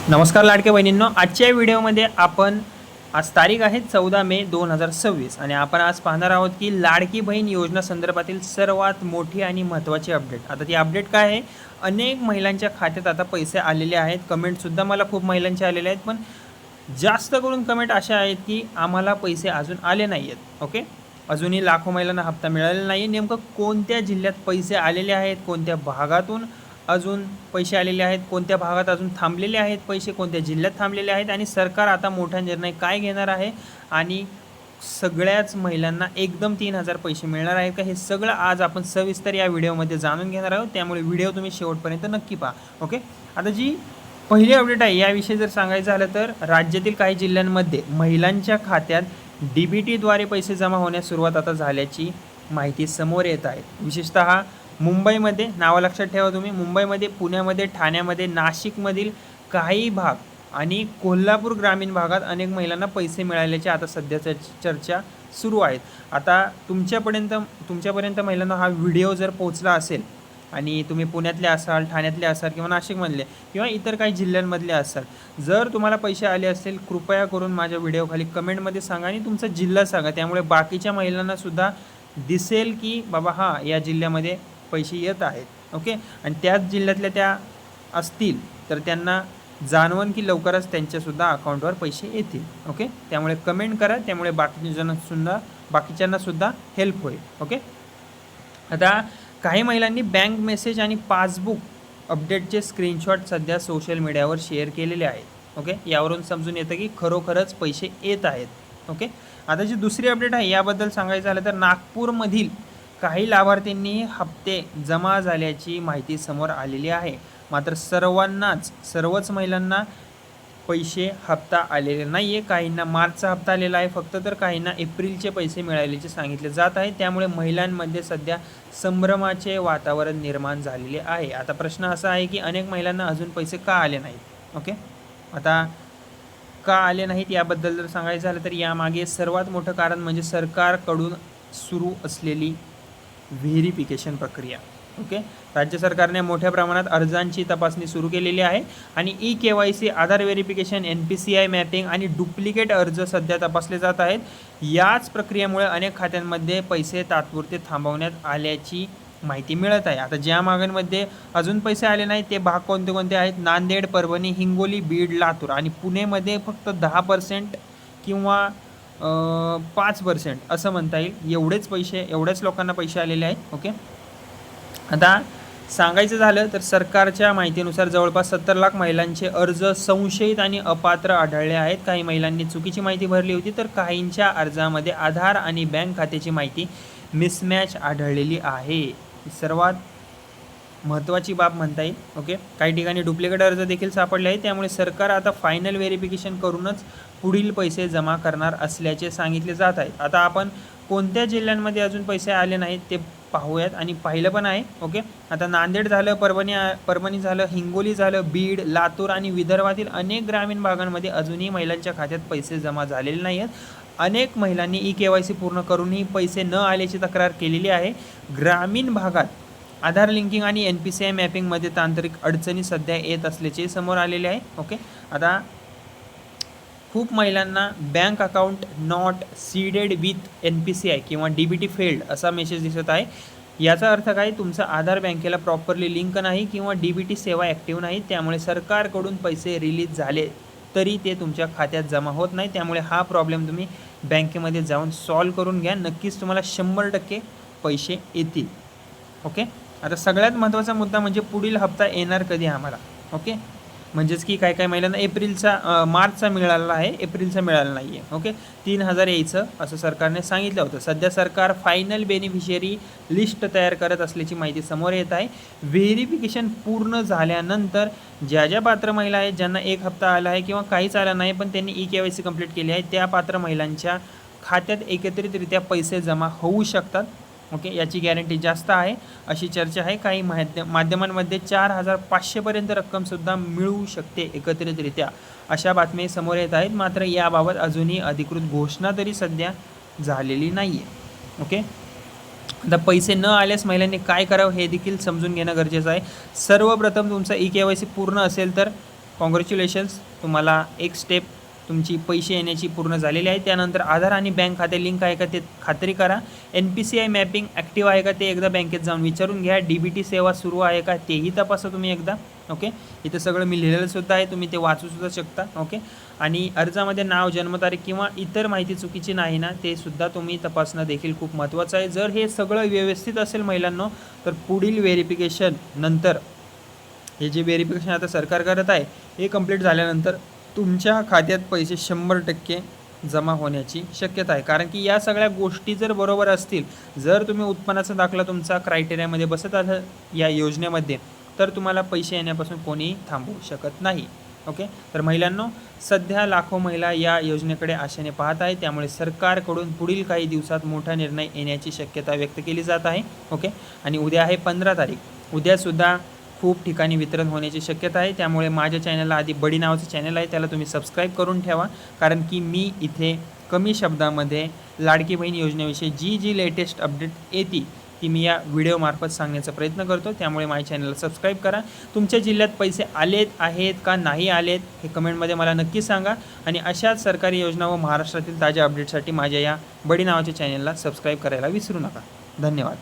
नमस्कार लाडके बहिणींनो, आजच्या व्हिडिओमध्ये आपण आज तारीख आहे 14 मे 2026 आणि आपण आज पाहणार आहोत की लाडकी बहीण योजना संदर्भातील सर्वात मोठी आणि महत्त्वाची अपडेट. आता ती अपडेट काय आहे? अनेक महिलांच्या खात्यात आता पैसे आलेले आहेत. कमेंटसुद्धा मला खूप महिलांचे आलेले आहेत, पण जास्त करून कमेंट अशा आहेत की आम्हाला पैसे अजून आले नाही आहेत. ओके, अजूनही लाखो महिलांना हप्ता मिळालेला नाही. नेमकं कोणत्या जिल्ह्यात पैसे आलेले आहेत, कोणत्या भागातून अजून पैसे आलेले आहेत, कोणत्या भागात अजून थांबलेले आहेत पैसे, कोणत्या जिल्ह्यात थांबलेले आहेत आणि सरकार आता मोठा निर्णय काय घेणार आहे आणि सगळ्याच महिलांना एकदम 3,000 पैसे मिळणार आहेत का, हे सगळं आज आपण सविस्तर या व्हिडिओमध्ये जाणून घेणार आहोत. त्यामुळे व्हिडिओ तुम्ही शेवटपर्यंत नक्की पहा. ओके, आता जी पहिली अपडेट आहे याविषयी जर सांगायचं झालं तर राज्यातील काही जिल्ह्यांमध्ये महिलांच्या खात्यात DBTद्वारे पैसे जमा होण्यास सुरुवात आता झाल्याची माहिती समोर येत आहे. विशेषतः मुंबईमध्ये, नावं लक्षात ठेवा तुम्ही, मुंबईमध्ये, पुण्यामध्ये, ठाण्यामध्ये, नाशिकमधील काही भाग आणि कोल्हापूर ग्रामीण भागात अनेक महिलांना पैसे मिळाल्याची आता सध्याच्या चर्चा सुरू आहेत. आता तुमच्यापर्यंत महिलांना हा व्हिडिओ जर पोहोचला असेल आणि तुम्ही पुण्यातले असाल, ठाण्यातले असाल किंवा नाशिकमधले किंवा इतर काही जिल्ह्यांमधले असाल, जर तुम्हाला पैसे आले असतील कृपया करून माझ्या व्हिडिओखाली कमेंटमध्ये सांगा आणि तुमचा जिल्हा सांगा. त्यामुळे बाकीच्या महिलांनासुद्धा दिसेल की बाबा हां, या जिल्ह्यामध्ये पैसे येत आहेत. ओके, आणि त्याच जिल्ह्यातल्या त्या असतील तर त्यांना जाणवण की लवकरच त्यांच्यासुद्धा अकाउंटवर पैसे येतील. ओके, त्यामुळे कमेंट करा, त्यामुळे बाकीच्यांनासुद्धा हेल्प होईल. ओके, आता काही महिलांनी बँक मेसेज आणि पासबुक अपडेटचे स्क्रीनशॉट सध्या सोशल मीडियावर शेअर केलेले आहेत. ओके, यावरून समजून येतं की खरोखरच पैसे येत आहेत. ओके, आता जी दुसरी अपडेट आहे याबद्दल सांगायचं झालं तर नागपूरमधील काही लाभार्थींनी हप्ते जमा झाल्याची माहिती समोर आलेली आहे. मात्र सर्वच महिलांना पैसे हप्ता आलेले नाही आहे. काहींना मार्चचा हप्ता आलेला आहे फक्त, तर काहींना एप्रिलचे पैसे मिळाल्याचे सांगितले जात आहे. त्यामुळे महिलांमध्ये सध्या संभ्रमाचे वातावरण निर्माण झालेले आहे. आता प्रश्न असा आहे की अनेक महिलांना अजून पैसे का आले नाहीत. ओके, आता का आले नाहीत याबद्दल जर सांगायचं झालं तर यामागे सर्वात मोठं कारण म्हणजे सरकारकडून सुरू असलेली व्हेरिफिकेशन प्रक्रिया. ओके, राज्य सरकारने मोठ्या प्रमाणात अर्जांची तपासणी सुरू केलेली आहे आणि KYC, आधार व्हेरिफिकेशन, NPCI मॅपिंग आणि डुप्लिकेट अर्ज सध्या तपासले जात आहेत. याच प्रक्रियेमुळे अनेक खात्यांमध्ये पैसे तात्पुरते थांबवण्यात आल्याची माहिती मिळत आहे. आता ज्या भागांमध्ये अजून पैसे आले नाहीत ते भाग कोणते कोणते आहेत? नांदेड, परभणी, हिंगोली, बीड, लातूर आणि पुणेमध्ये फक्त 10% किंवा 5% असं म्हणता येईल. एवढ्याच लोकांना पैसे आलेले आहेत. ओके, आता सांगायचं झालं तर सरकारच्या माहितीनुसार जवळपास 70 लाख महिलांचे अर्ज संशयित आणि अपात्र आढळले आहेत. काही महिलांनी चुकीची माहिती भरली होती तर काहींच्या अर्जामध्ये आधार आणि बँक खात्याची माहिती मिसमॅच आढळलेली आहे. सर्वात महत्त्वाची बाब म्हणता येईल. ओके, काही ठिकाणी डुप्लिकेट अर्ज देखील सापडले आहेत. त्यामुळे सरकार आता फायनल व्हेरिफिकेशन करूनच पुढील पैसे जमा करणार असल्याचे सांगितले जात आहेत. आता आपण कोणत्या जिल्ह्यांमध्ये अजून पैसे आले नाहीत ते पाहूयात आणि पाहिलं पण आहे. ओके, आता नांदेड झालं, परभणी झालं, हिंगोली झालं, बीड, लातूर आणि विदर्भातील अनेक ग्रामीण भागांमध्ये अजूनही महिलांच्या खात्यात पैसे जमा झालेले नाही आहेत. अनेक महिलांनी KYC पूर्ण करूनही पैसे न आल्याची तक्रार केलेली आहे. ग्रामीण भागात आधार लिंकिंग आणि NPCI मॅपिंगमध्ये तांत्रिक अडचणी सध्या येत असल्याचे समोर आलेले आहे. ओके, आता खूप महिलांना bank account not seeded with NPCI किंवा DBT फेल्ड असा मेसेज दिसत आहे. याचा अर्थ काय? तुमचा आधार बँकेला प्रॉपरली लिंक नाही किंवा DBT सेवा ॲक्टिव्ह नाही. त्यामुळे सरकारकडून पैसे रिलीज झाले तरी ते तुमच्या खात्यात जमा होत नाही. त्यामुळे हा प्रॉब्लेम तुम्ही बँकेमध्ये जाऊन सॉल्व करून घ्या. नक्कीच तुम्हाला 100% पैसे येतील. ओके, आता सगळ्यात महत्त्वाचा मुद्दा म्हणजे पुढील हप्ता येणार कधी आम्हाला. ओके, म्हणजेच की काही महिलांना मार्चचा मिळाला आहे, एप्रिलचा मिळाला नाही आहे. ओके, 3,000 यायचं असं सरकारने सांगितलं होतं. सध्या सरकार फायनल बेनिफिशियरी लिस्ट तयार करत असल्याची माहिती समोर येत आहे. व्हेरिफिकेशन पूर्ण झाल्यानंतर ज्या पात्र महिला आहेत ज्यांना एक हप्ता आला आहे किंवा काहीच आला नाही पण त्यांनी KYC कंप्लीट केली आहे त्या पात्र महिलांच्या खात्यात एकत्रितरित्या पैसे जमा होऊ शकतात. ओके, याची गॅरंटी जास्त आहे अशी चर्चा आहे. काही माध्यमांमध्ये 4,500पर्यंत रक्कमसुद्धा मिळू शकते एकत्रितरित्या अशा बातम्या समोर येत आहेत. मात्र याबाबत अजूनही अधिकृत घोषणा तरी सध्या झालेली नाही आहे. ओके, आता पैसे न आल्यास महिलांनी काय करावं हे देखील समजून घेणं गरजेचं आहे. सर्वप्रथम तुमचा KYC पूर्ण असेल तर कॉंग्रॅच्युलेशन्स, तुम्हाला एक स्टेप तुमची पैसे येण्याची पूर्ण झालेली आहे. त्यानंतर आधार आणि बँक खाते लिंक आहे का ते खात्री करा. NPCI मॅपिंग ॲक्टिव्ह आहे का ते एकदा बँकेत जाऊन विचारून घ्या. DBT सेवा सुरू आहे का तेही तपासा तुम्ही एकदा. ओके, इथं सगळं मी लिहिलेलं सुद्धा आहे, तुम्ही ते वाचूसुद्धा शकता. ओके, आणि अर्जामध्ये नाव, जन्मतारीख किंवा इतर माहिती चुकीची नाही ना ते सुद्धा तुम्ही तपासणं देखील खूप महत्त्वाचं आहे. जर हे सगळं व्यवस्थित असेल महिलांनो, तर पुढील व्हेरिफिकेशन नंतर हे जे व्हेरिफिकेशन आता सरकार करत आहे हे कंप्लीट झाल्यानंतर तुमच्या खात्यात पैसे 100% जमा होण्याची शक्यता आहे. कारण की या सगळ्या गोष्टी जर बरोबर असतील, जर तुम्ही उत्पन्नाचा दाखला तुमचा क्रायटेरियामध्ये बसत असेल या योजनेमध्ये, तर तुम्हाला पैसे येण्यापासून कोणीही थांबवू शकत नाही. ओके, तर महिलांनो, सध्या लाखो महिला या योजनेकडे आशेने पाहत आहे. त्यामुळे सरकारकडून पुढील काही दिवसात मोठा निर्णय येण्याची शक्यता व्यक्त केली जात आहे. ओके, आणि उद्या आहे 15 तारीख. उद्यासुद्धा खूप ठिकाणी वितरण होण्याची शक्यता आहे. त्यामुळे माझ्या चॅनलला आधी बडी नावाचं चॅनल आहे, त्याला तुम्ही सबस्क्राईब करून ठेवा. कारण की मी इथे कमी शब्दामध्ये लाडकी बहीण योजनेविषयी जी लेटेस्ट अपडेट येते ती मी या व्हिडिओमार्फत सांगण्याचा प्रयत्न करतो. त्यामुळे माझ्या चॅनलला सबस्क्राईब करा. तुमच्या जिल्ह्यात पैसे आलेत आहेत का नाही आलेत हे कमेंटमध्ये मला नक्की सांगा. आणि अशाच सरकारी योजना व महाराष्ट्रातील ताज्या अपडेटसाठी माझ्या या बडी नावाच्या चॅनलला सबस्क्राईब करायला विसरू नका. धन्यवाद.